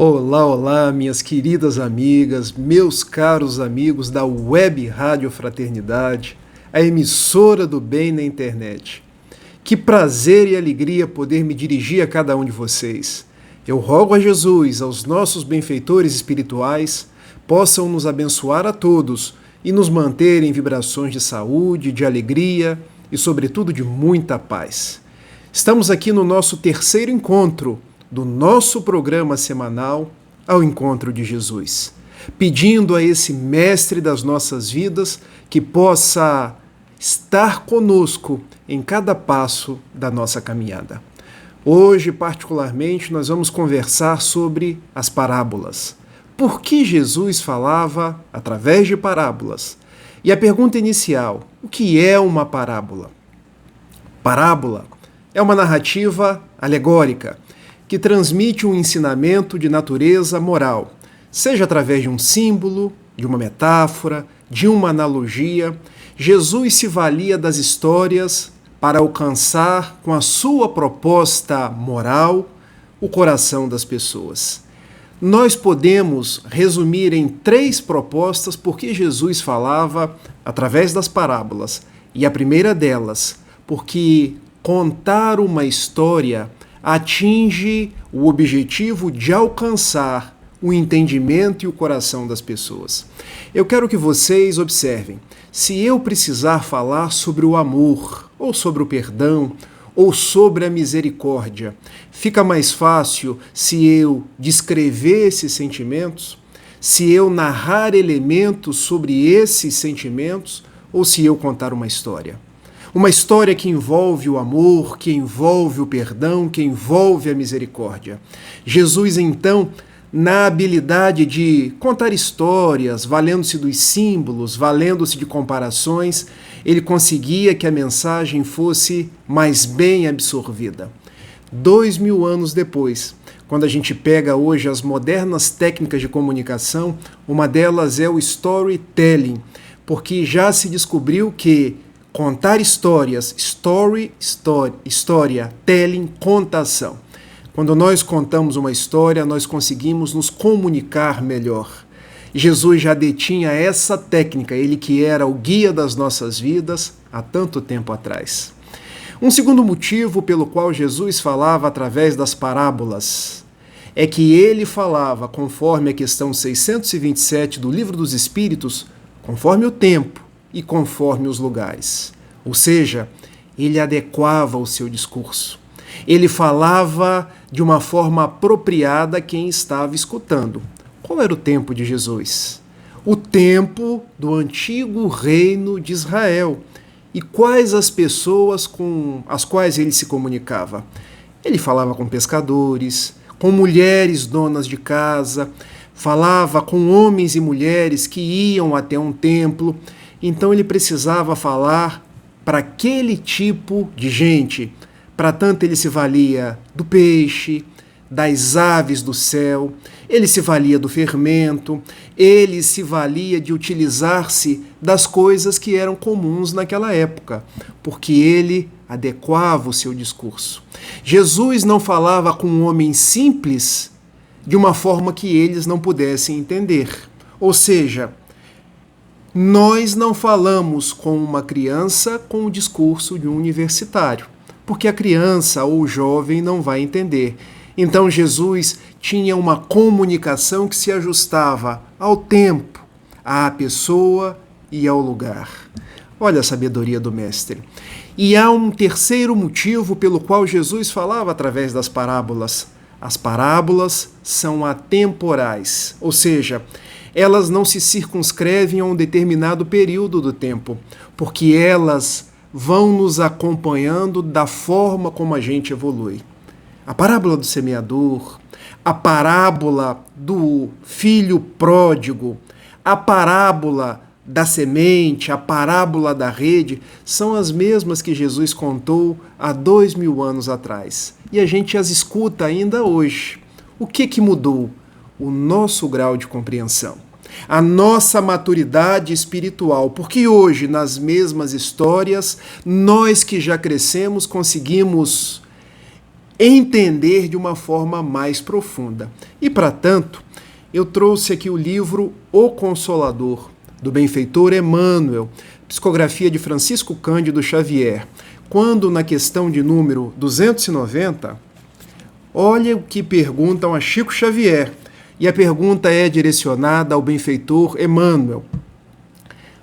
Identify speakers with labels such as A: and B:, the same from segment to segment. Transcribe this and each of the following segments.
A: Olá, olá, minhas queridas amigas, meus caros amigos da Web Rádio Fraternidade, a emissora do bem na internet. Que prazer e alegria poder me dirigir a cada um de vocês. Eu rogo a Jesus, aos nossos benfeitores espirituais, possam nos abençoar a todos e nos manter em vibrações de saúde, de alegria e, sobretudo, de muita paz. Estamos aqui no nosso terceiro encontro do nosso programa semanal Ao Encontro de Jesus, pedindo a esse mestre das nossas vidas que possa estar conosco em cada passo da nossa caminhada. Hoje, particularmente, nós vamos conversar sobre as parábolas. Por que Jesus falava através de parábolas? E a pergunta inicial, o que é uma parábola? Parábola é uma narrativa alegórica que transmite um ensinamento de natureza moral, seja através de um símbolo, de uma metáfora, de uma analogia. Jesus se valia das histórias para alcançar, com a sua proposta moral, o coração das pessoas. Nós podemos resumir em 3 propostas porque Jesus falava através das parábolas. E a primeira delas, porque contar uma história atinge o objetivo de alcançar o entendimento e o coração das pessoas. Eu quero que vocês observem. Se eu precisar falar sobre o amor, ou sobre o perdão, ou sobre a misericórdia, fica mais fácil se eu descrever esses sentimentos, se eu narrar elementos sobre esses sentimentos, ou se eu contar uma história. Uma história que envolve o amor, que envolve o perdão, que envolve a misericórdia. Jesus, então, na habilidade de contar histórias, valendo-se dos símbolos, valendo-se de comparações, ele conseguia que a mensagem fosse mais bem absorvida. 2000 anos depois, quando a gente pega hoje as modernas técnicas de comunicação, uma delas é o storytelling, porque já se descobriu que contar histórias, história, telling, contação. Quando nós contamos uma história, nós conseguimos nos comunicar melhor. Jesus já detinha essa técnica, ele que era o guia das nossas vidas há tanto tempo atrás. Um segundo motivo pelo qual Jesus falava através das parábolas é que ele falava, conforme a questão 627 do Livro dos Espíritos, conforme o tempo e conforme os lugares. Ou seja, ele adequava o seu discurso. Ele falava de uma forma apropriada a quem estava escutando. Qual era o tempo de Jesus? O tempo do antigo reino de Israel. E quais as pessoas com as quais ele se comunicava? Ele falava com pescadores, com mulheres donas de casa, falava com homens e mulheres que iam até um templo. Então ele precisava falar para aquele tipo de gente. Para tanto ele se valia do peixe, das aves do céu, ele se valia do fermento, ele se valia de utilizar-se das coisas que eram comuns naquela época, porque ele adequava o seu discurso. Jesus não falava com um homem simples de uma forma que eles não pudessem entender. Ou seja, nós não falamos com uma criança com o discurso de um universitário, porque a criança ou o jovem não vai entender. Então Jesus tinha uma comunicação que se ajustava ao tempo, à pessoa e ao lugar. Olha a sabedoria do Mestre. E há um terceiro motivo pelo qual Jesus falava através das parábolas. As parábolas são atemporais, ou seja, elas não se circunscrevem a um determinado período do tempo, porque elas vão nos acompanhando da forma como a gente evolui. A parábola do semeador, a parábola do filho pródigo, a parábola da semente, a parábola da rede, são as mesmas que Jesus contou há 2000 anos atrás. E a gente as escuta ainda hoje. O que mudou? O nosso grau de compreensão, a nossa maturidade espiritual, porque hoje, nas mesmas histórias, nós que já crescemos conseguimos entender de uma forma mais profunda. E, para tanto, eu trouxe aqui o livro O Consolador, do benfeitor Emmanuel, psicografia de Francisco Cândido Xavier, quando, na questão de número 290, olha o que perguntam a Chico Xavier, e a pergunta é direcionada ao benfeitor Emmanuel.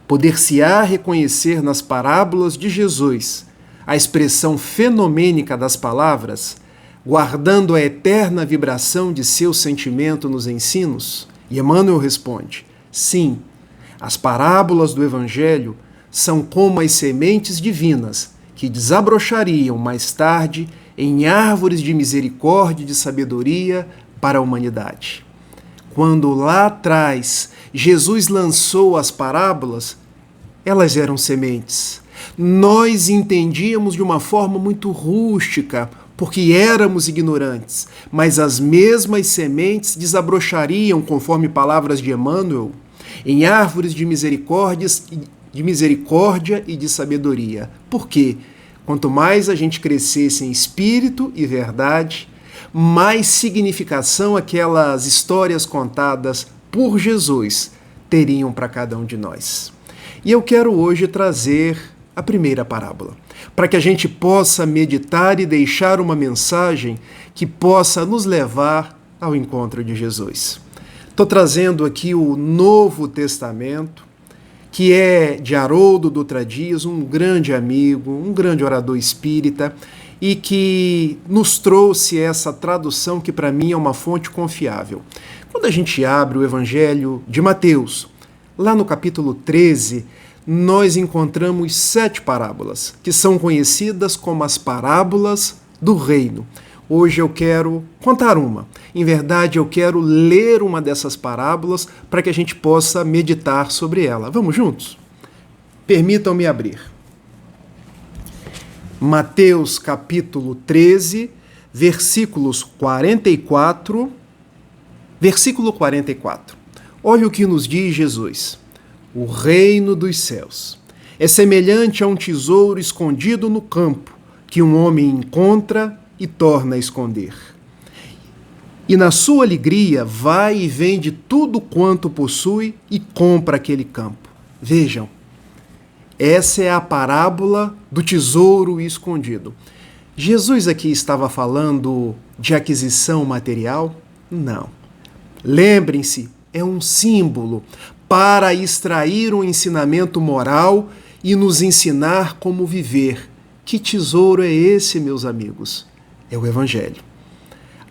A: Poder-se-á reconhecer nas parábolas de Jesus a expressão fenomênica das palavras, guardando a eterna vibração de seu sentimento nos ensinos? E Emmanuel responde: sim, as parábolas do Evangelho são como as sementes divinas que desabrochariam mais tarde em árvores de misericórdia e de sabedoria para a humanidade. Quando lá atrás Jesus lançou as parábolas, elas eram sementes. Nós entendíamos de uma forma muito rústica, porque éramos ignorantes, mas as mesmas sementes desabrochariam, conforme palavras de Emmanuel, em árvores de misericórdia e de sabedoria. Por quê? Quanto mais a gente crescesse em espírito e verdade, mais significação aquelas histórias contadas por Jesus teriam para cada um de nós. E eu quero hoje trazer a primeira parábola, para que a gente possa meditar e deixar uma mensagem que possa nos levar ao encontro de Jesus. Estou trazendo aqui o Novo Testamento, que é de Haroldo Dutra Dias, um grande amigo, um grande orador espírita, e que nos trouxe essa tradução que para mim é uma fonte confiável. Quando a gente abre o Evangelho de Mateus, lá no capítulo 13, nós encontramos 7 parábolas, que são conhecidas como as parábolas do reino. Hoje eu quero contar uma. Em verdade, eu quero ler uma dessas parábolas para que a gente possa meditar sobre ela. Vamos juntos? Permitam-me abrir. Mateus capítulo 13, versículo 44. Olha o que nos diz Jesus. O reino dos céus é semelhante a um tesouro escondido no campo, que um homem encontra e torna a esconder. E na sua alegria vai e vende tudo quanto possui e compra aquele campo. Vejam, essa é a parábola do tesouro escondido. Jesus aqui estava falando de aquisição material? Não. Lembrem-se, é um símbolo para extrair um ensinamento moral e nos ensinar como viver. Que tesouro é esse, meus amigos? É o Evangelho.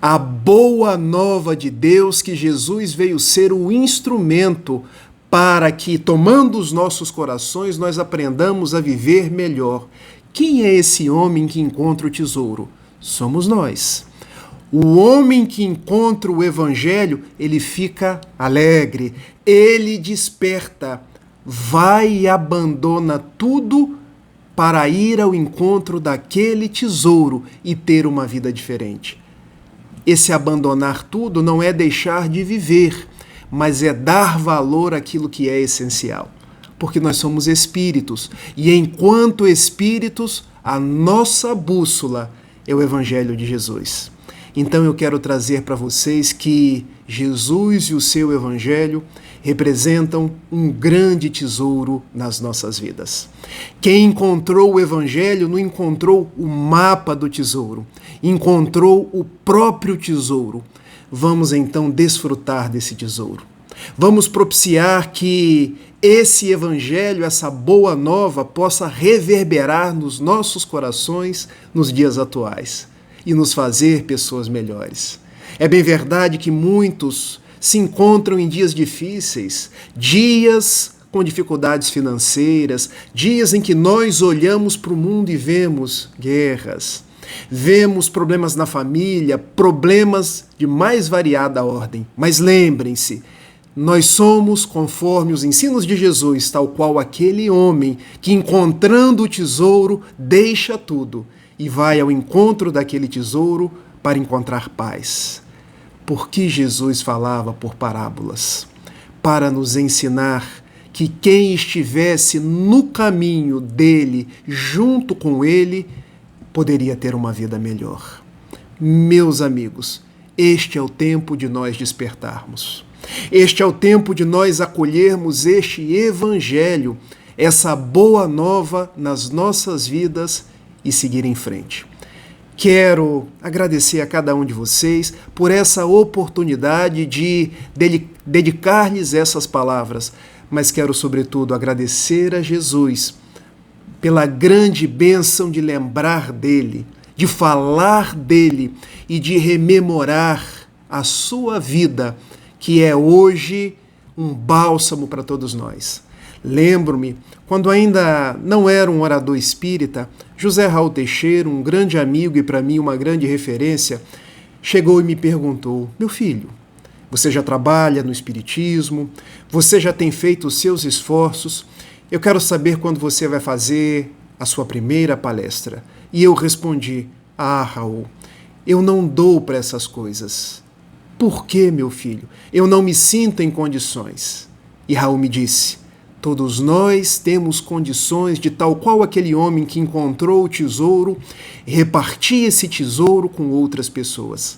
A: A boa nova de Deus, que Jesus veio ser o instrumento para que, tomando os nossos corações, nós aprendamos a viver melhor. Quem é esse homem que encontra o tesouro? Somos nós. O homem que encontra o Evangelho, ele fica alegre, ele desperta, vai e abandona tudo para ir ao encontro daquele tesouro e ter uma vida diferente. Esse abandonar tudo não é deixar de viver, mas é dar valor àquilo que é essencial. Porque nós somos espíritos, e enquanto espíritos, a nossa bússola é o Evangelho de Jesus. Então eu quero trazer para vocês que Jesus e o seu Evangelho representam um grande tesouro nas nossas vidas. Quem encontrou o Evangelho não encontrou o mapa do tesouro, encontrou o próprio tesouro. Vamos então desfrutar desse tesouro. Vamos propiciar que esse Evangelho, essa boa nova, possa reverberar nos nossos corações nos dias atuais e nos fazer pessoas melhores. É bem verdade que muitos se encontram em dias difíceis, dias com dificuldades financeiras, dias em que nós olhamos para o mundo e vemos guerras, vemos problemas na família, problemas de mais variada ordem. Mas lembrem-se, nós somos conforme os ensinos de Jesus, tal qual aquele homem que, encontrando o tesouro, deixa tudo e vai ao encontro daquele tesouro para encontrar paz. Por que Jesus falava por parábolas? Para nos ensinar que quem estivesse no caminho dele, junto com ele, poderia ter uma vida melhor. Meus amigos, este é o tempo de nós despertarmos. Este é o tempo de nós acolhermos este Evangelho, essa boa nova nas nossas vidas e seguir em frente. Quero agradecer a cada um de vocês por essa oportunidade de dedicar-lhes essas palavras, mas quero, sobretudo, agradecer a Jesus pela grande bênção de lembrar dele, de falar dele e de rememorar a sua vida, que é hoje um bálsamo para todos nós. Lembro-me, quando ainda não era um orador espírita, José Raul Teixeira, um grande amigo e para mim uma grande referência, chegou e me perguntou: meu filho, você já trabalha no espiritismo, você já tem feito os seus esforços, eu quero saber quando você vai fazer a sua primeira palestra. E eu respondi: ah, Raul, eu não dou para essas coisas. Por quê, meu filho? Eu não me sinto em condições. E Raul me disse: todos nós temos condições de, tal qual aquele homem que encontrou o tesouro, repartir esse tesouro com outras pessoas.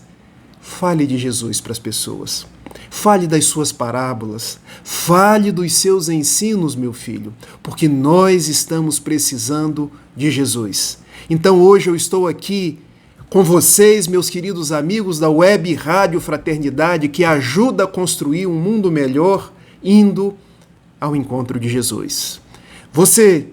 A: Fale de Jesus para as pessoas. Fale das suas parábolas. Fale dos seus ensinos, meu filho, porque nós estamos precisando de Jesus. Então hoje eu estou aqui com vocês, meus queridos amigos da Web Rádio Fraternidade, que ajuda a construir um mundo melhor, indo ao encontro de Jesus. Você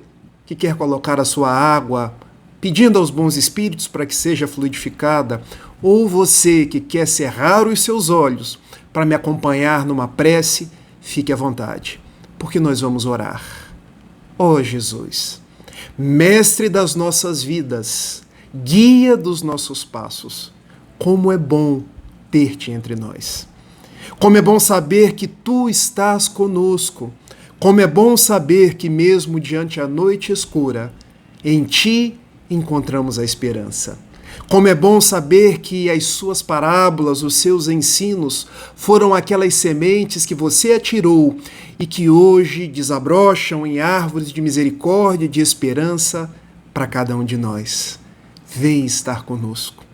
A: que quer colocar a sua água, pedindo aos bons espíritos para que seja fluidificada, ou você que quer cerrar os seus olhos para me acompanhar numa prece, fique à vontade, porque nós vamos orar. Ó Jesus, Mestre das nossas vidas, guia dos nossos passos, como é bom ter-te entre nós. Como é bom saber que tu estás conosco. Como é bom saber que mesmo diante a noite escura, em ti encontramos a esperança. Como é bom saber que as suas parábolas, os seus ensinos, foram aquelas sementes que você atirou e que hoje desabrocham em árvores de misericórdia e de esperança para cada um de nós. Vem estar conosco.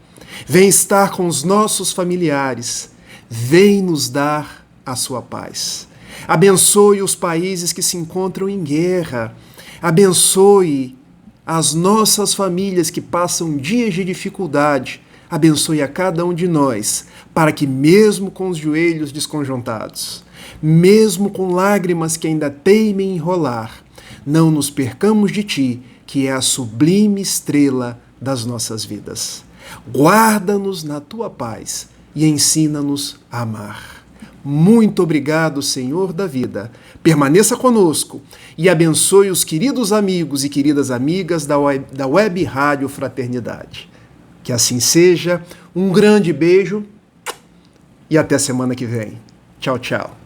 A: Vem estar com os nossos familiares. Vem nos dar a sua paz. Abençoe os países que se encontram em guerra. Abençoe as nossas famílias que passam dias de dificuldade. Abençoe a cada um de nós, para que mesmo com os joelhos desconjuntados, mesmo com lágrimas que ainda teimem em rolar, não nos percamos de ti, que é a sublime estrela das nossas vidas. Guarda-nos na tua paz e ensina-nos a amar. Muito obrigado, Senhor da vida. Permaneça conosco e abençoe os queridos amigos e queridas amigas da Web Rádio Fraternidade. Que assim seja. Um grande beijo e até semana que vem. Tchau, tchau.